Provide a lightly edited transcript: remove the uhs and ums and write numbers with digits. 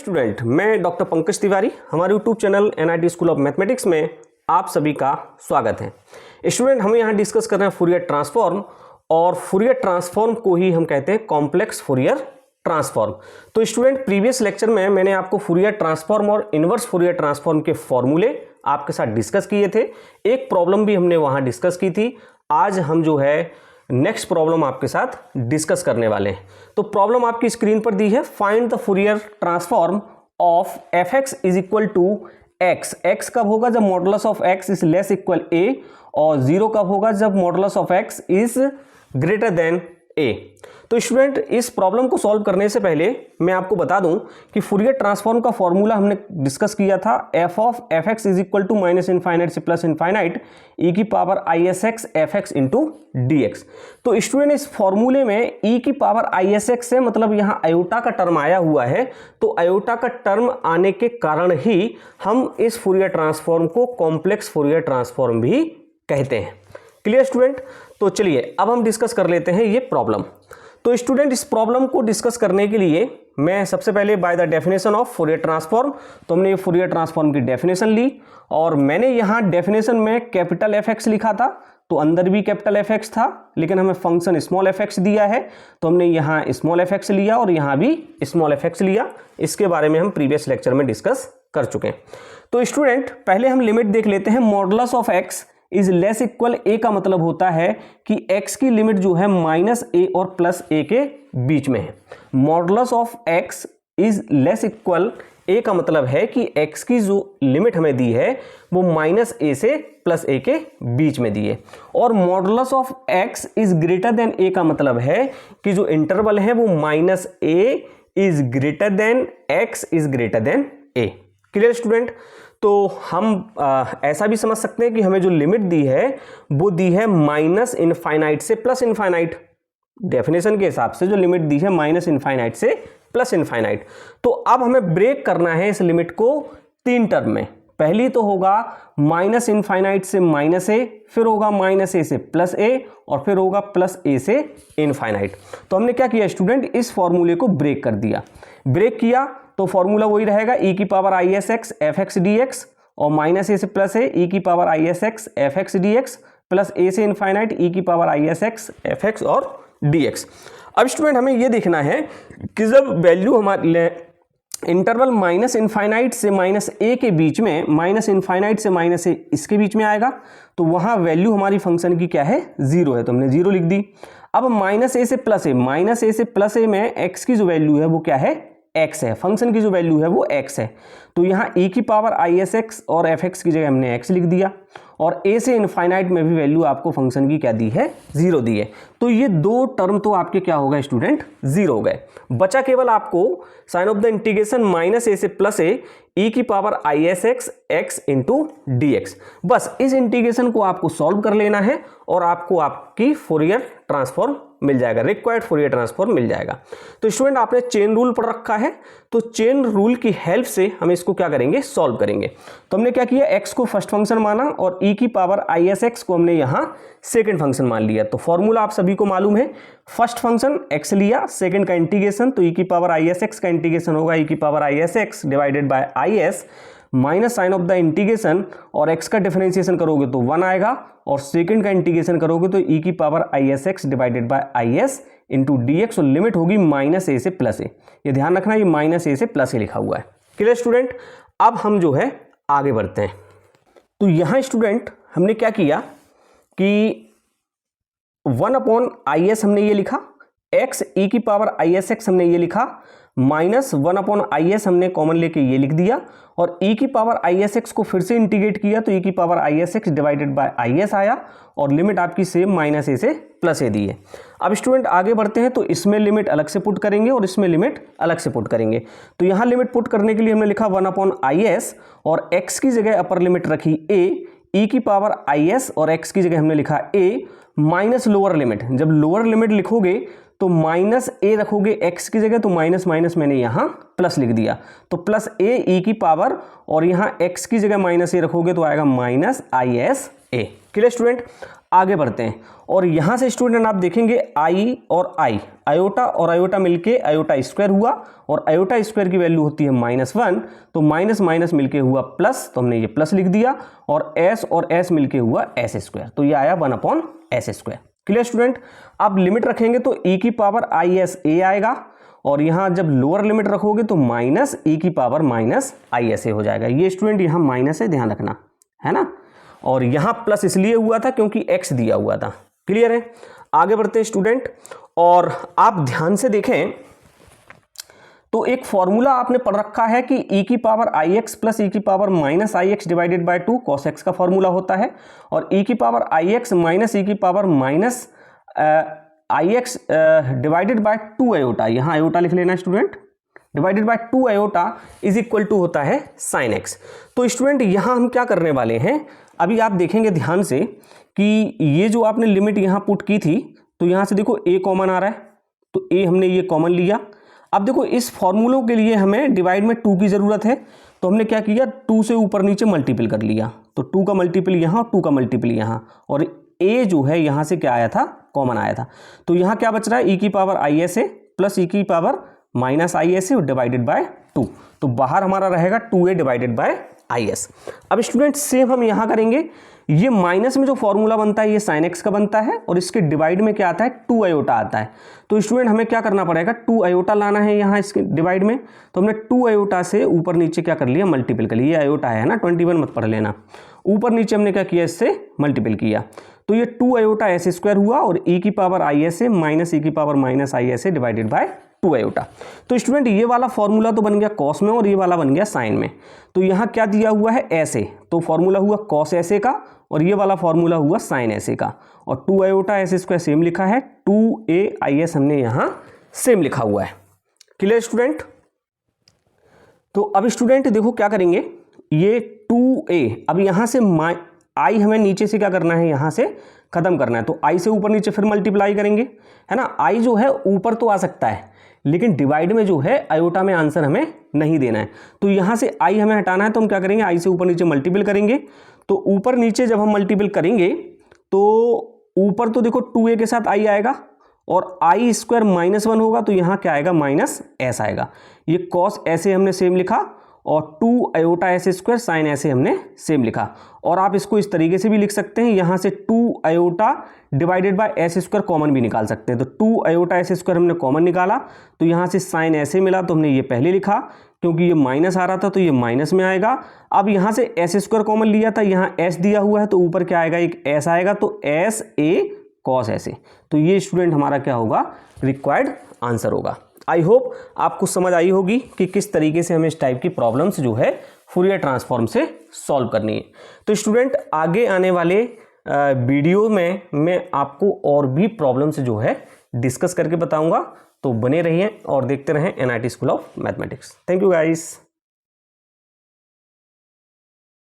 Student, मैं doctor Pankaj Tiwari, हमारे YouTube channel NIT school of mathematics में आप सभी का स्वागत है। स्टूडेंट, हम यहाँ डिस्कस कर रहे हैं फूरियर ट्रांसफॉर्म, और फूरियर ट्रांसफॉर्म को ही हम कहते हैं कॉम्प्लेक्स फूरियर ट्रांसफॉर्म। तो स्टूडेंट, प्रीवियस लेक्चर में मैंने आपको फूरियर ट्रांसफॉर्म और इनवर्स फूरियर ट्रांसफॉर्म के फॉर्मूले आपके साथ डिस्कस किए थे। एक प्रॉब्लम भी हमने वहाँ डिस्कस की थी। आज हम जो है नेक्स्ट प्रॉब्लम आपके साथ डिस्कस करने वाले हैं। तो प्रॉब्लम आपकी स्क्रीन पर दी है, find the Fourier transform of fx is equal to x। x कब होगा? जब modulus of x is less equal a, और 0 कब होगा? जब modulus of x is greater than a। तो स्टूडेंट, इस प्रॉब्लम को सॉल्व करने से पहले मैं आपको बता दूं कि फूरियर ट्रांसफॉर्म का फॉर्मूला हमने डिस्कस किया था, f of fx is equal to minus infinite से प्लस इनफाइनाइट e की power isx fx into dx। तो स्टूडेंट, इस फॉर्मूले में e की पावर isx है, मतलब यहाँ अयोटा का टर्म आया हुआ है। तो अयोटा का टर्म आने के कारण ही हम इस फूरियर ट्रांसफॉर्म को कॉम्प्लेक्स फूरियर ट्रांसफॉर्म भी कहते हैं। Clear student? तो चलिए अब हम डिस्कस कर लेते हैं ये प्रॉब्लम। तो स्टूडेंट, इस प्रॉब्लम को डिस्कस करने के लिए मैं सबसे पहले by the definition of Fourier transform, तो हमने ये फूरियर ट्रांसफॉर्म की डेफिनेशन ली, और मैंने यहाँ डेफिनेशन में कैपिटल fx लिखा था, तो अंदर भी कैपिटल fx था, लेकिन हमें फंक्शन स्मॉल fx दिया है, तो हमने यहाँ स्मॉल fx लिया और यहाँ भी स्मॉल fx लिया। इसके बारे में हम प्रीवियस लेक्चर में डिस्कस कर चुके हैं। तो स्टूडेंट, पहले हम लिमिट देख लेते हैं। Modulus of x is less equal a का मतलब होता है कि x की लिमिट जो है माइनस a और प्लस a के बीच में है। Modulus of x is less equal a का मतलब है कि x की जो लिमिट हमें दी है वो माइनस a से प्लस a के बीच में दी है। और modulus of x is greater than a का मतलब है कि जो इंटरवल है वो minus a is greater then x is greater than a। Clear student? तो हम ऐसा भी समझ सकते हैं कि हमें जो लिमिट दी है वो दी है माइनस इनफाइनाइट से प्लस इनफाइनाइट। डेफिनेशन के हिसाब से जो लिमिट दी है माइनस इनफाइनाइट से प्लस इनफाइनाइट। तो अब हमें ब्रेक करना है इस लिमिट को तीन टर्म में। पहली तो होगा माइनस इनफाइनाइट से माइनस ए, फिर होगा माइनस ए से प्लस ए, और फिर होगा प्लस ए से इनफाइनाइट। तो हमने क्या किया स्टूडेंट? इस फॉर्मूले को ब्रेक कर दिया। ब्रेक किया तो फॉर्मूला वही रहेगा, e की पावर isx fx dx, और माइनस ए से प्लस ए e की power isx fx dx, plus a से इनफाइनाइट e की पावर isx fx और dx। अब स्टूडेंट, हमें ये देखना है कि जब वैल्यू हमारे इंटरवल माइनस इनफाइनाइट से माइनस ए के बीच में, माइनस इनफाइनाइट से माइनस ए इसके बीच में आएगा, तो वहां वैल्यू हमारी फंक्शन की क्या है? 0 है, तो हमने 0 लिख दी। अब माइनस ए से प्लस ए, माइनस ए से प्लस ए में x की जो वैल्यू है वो क्या है? x है। फंक्शन की जो वैल्यू है वो x है, तो यहाँ e की पावर isx और fx की जगह हमने x लिख दिया, और a से इनफाइनाइट में भी वैल्यू आपको फंक्शन की क्या दी है? 0 दी है। तो ये दो टर्म तो आपके क्या हो गए स्टूडेंट? 0 हो गए। बचा केवल आपको sign of the integration minus a से प्लस ए e की power isx x into dx। बस इस इंटीग्रेशन को आपको सॉल्व कर लेना है और आपको आपकी फूरियर ट्रांसफॉर्म मिल जाएगा, रिक्वायर्ड फूरियर ट्रांसफॉर्म मिल जाएगा। तो स्टूडेंट, आपने चेन रूल पढ़ रखा है, तो चेन रूल की हेल्प से हम इसको क्या करेंगे? सॉल्व करेंगे। तो हमने क्या किया? x को फर्स्ट फंक्शन माना और e की पावर isx को हमने यहाँ सेकंड फंक्शन मान लिया। तो फॉर्मूला आप सभी को मालूम है, फर्स्ट फंक्शन x लिया, सेकंड का इंटीग्रेशन, तो e की पावर isx का इंटीग्रेशन होगा e की power isx divided by is, minus sine of the integration, और x का डिफरेंशिएशन करोगे तो 1 आएगा, और सेकंड का इंटीग्रेशन करोगे तो e की power isx divided by is into dx, और लिमिट होगी माइनस ए से प्लस ए। ये ध्यान रखना, ये माइनस ए से प्लस ए लिखा हुआ है। Clear student? अब हम जो है आगे बढ़ते हैं। तो यहाँ स्टूडेंट हमने क्या किया कि 1/is हमने ये लिखा, x e की पावर isx हमने ये लिखा, माइनस 1/is हमने कॉमन लेके ये लिख दिया, और e की पावर isx को फिर से इंटीग्रेट किया तो e की power isx divided by is आया, और लिमिट आपकी सेम माइनस ए से प्लस ए दी है। अब स्टूडेंट आगे बढ़ते हैं, तो इसमें लिमिट अलग से पुट करेंगे और इसमें लिमिट अलग से पुट करेंगे। तो यहाँ लिमिट पुट करने के लिए हमने लिखा 1/is, और x की जगह अपर लिमिट रखी a, e की पावर is और x की जगह हमने लिखा a, माइनस लोअर लिमिट। जब लोअर लिमिट लिखोगे तो माइनस ए रखोगे x की जगह, तो माइनस माइनस मैंने यहाँ प्लस लिख दिया, तो प्लस ए e की पावर, और यहाँ x की जगह माइनस ए रखोगे तो आएगा minus is a। Clear student? आगे बढ़ते हैं और यहाँ से स्टूडेंट आप देखेंगे आई और आई, आयोटा और आयोटा मिलके आयोटा स्क्वायर हुआ और आयोटा स्क्वायर की वैल्यू होती है -1, तो माइनस माइनस मिलके हुआ प्लस, तो हमने ये प्लस लिख दिया और एस मिलके हुआ एस स्क्वायर, तो ये आया 1/s²। Clear student. अब लिमिट रखेंगे तो e की पावर -is a आएगा और यहाँ जब लोअर लिमिट रखोगे तो -e की पावर -is a हो जाएगा। ये स्टूडेंट यहाँ माइनस है, ध्यान रखना, है ना। और यहाँ प्लस इसलिए हुआ था क्योंकि x दिया हुआ था। क्लियर है। आगे बढ़ते हैं स्टूडेंट और आप ध्यान से देखें तो एक फॉर्मूला आपने पढ़ रखा है कि e की पावर ix प्लस e की power -ix divided by 2 cos x का फॉर्मूला होता है और e की पावर ix माइनस e की power ix divided by 2 iota, यहाँ आयोटा लिख लेना student, divided by 2 iota is equal to होता है sin x। तो स्टूडेंट यहाँ हम क्या करने वाले हैं, अभी आप देखेंगे ध्यान से कि ये जो आपने लिमिट यहाँ पुट की थी तो यहाँ से देखो a कॉमन आ रहा है, तो a हमने ये कॉमन लिया। अब देखो इस फॉर्मूलों के लिए हमें डिवाइड में 2 की ज़रूरत है, तो हमने क्या किया, 2 से ऊपर नीचे मल्टीपल कर लिया, तो 2 का मल्टीपल यहाँ और 2 का मल्टीपल यहाँ, और a जो है यहाँ से क्या आया था, कॉमन आया था। तो यहाँ क्या बच रहा है, e की पावर isa प्लस e की पावर -isa डिवाइडेड बाय 2, तो बाहर हमारा रहेगा 2a डिवाइडेड बाय is। अब स्टूडेंट सेम हम यहाँ करेंगे, ये माइनस में जो फॉर्मूला बनता है ये sin x का बनता है और इसके डिवाइड में क्या आता है, 2 आयोटा आता है। तो स्टूडेंट हमें क्या करना पड़ेगा, 2 आयोटा लाना है यहाँ इसके डिवाइड में, तो हमने 2 आयोटा से ऊपर नीचे क्या कर लिया, मल्टीपल कर लिया। ये आयोटा है ना, 21 मत पढ़ लेना, ऊपर नीचे हमने क्या किया, इससे मल्टीपल किया, तो ये 2 आयोटा एस स्क्वायर हुआ और e की पावर isa माइनस e की power -isa divided by 2 iota. तो स्टूडेंट ये वाला फॉर्मूला तो बन गया कॉस में और ये वाला बन गया साइन में। तो यहाँ क्या दिया हुआ है, ऐसे, तो फॉर्मूला हुआ कॉस ऐसे का और ये वाला फॉर्मूला हुआ साइन ऐसे का, और 2 आयोटा एस स्क्वायर सेम लिखा है, 2a हमने यहाँ सेम लिखा हुआ है। Clear student. तो अब स्टूडेंट देखो क्या करेंगे, ये 2a, अब यहाँ से आई हमें नीचे से क्या करना है, यहाँ से खत्म करना है, तो आई से ऊपर नीचे फिर मल्टीप्लाई करेंगे, है ना। आई जो है ऊपर तो आ सकता है लेकिन डिवाइड में जो है आयोटा में आंसर हमें नहीं देना है, तो यहाँ से आई हमें हटाना है, तो हम क्या करेंगे, आई से ऊपर नीचे मल्टीपल करेंगे, तो ऊपर नीचे जब हम मल्टीपल करेंगे तो ऊपर तो देखो 2a के साथ आई आएगा और आई स्क्वायर -1 होगा, तो यहाँ क्या आएगा, -s आएगा। ये कॉस ऐसे हमने सेम लिखा और 2 आयोटा एस स्क्वायर साइन ऐसे हमने सेम लिखा, और आप इसको इस तरीके से भी लिख सकते हैं, यहाँ से 2 iota divided by S square common भी निकाल सकते हैं, तो 2 आयोटा एस स्क्वायर हमने कॉमन निकाला, तो यहाँ से साइन ऐसे मिला, तो हमने ये पहले लिखा, क्योंकि ये माइनस आ रहा था तो ये माइनस में आएगा। अब यहाँ से एस स्क्वायर कॉमन लिया था, यहाँ एस दिया हुआ है तो ऊपर क्या आएगा, एक एस आएगा, तो एस ए कॉस ऐसे, तो ये स्टूडेंट हमारा क्या होगा, रिक्वायर्ड आंसर होगा। आई होप आपको समझ आई होगी कि किस तरीके से हमें इस टाइप की प्रॉब्लम्स जो है फूरियर ट्रांसफॉर्म से सॉल्व करनी है। तो स्टूडेंट आगे आने वाले वीडियो में मैं आपको और भी प्रॉब्लम्स जो है डिस्कस करके बताऊंगा, तो बने रहिए और देखते रहें NIT school of mathematics. Thank you guys.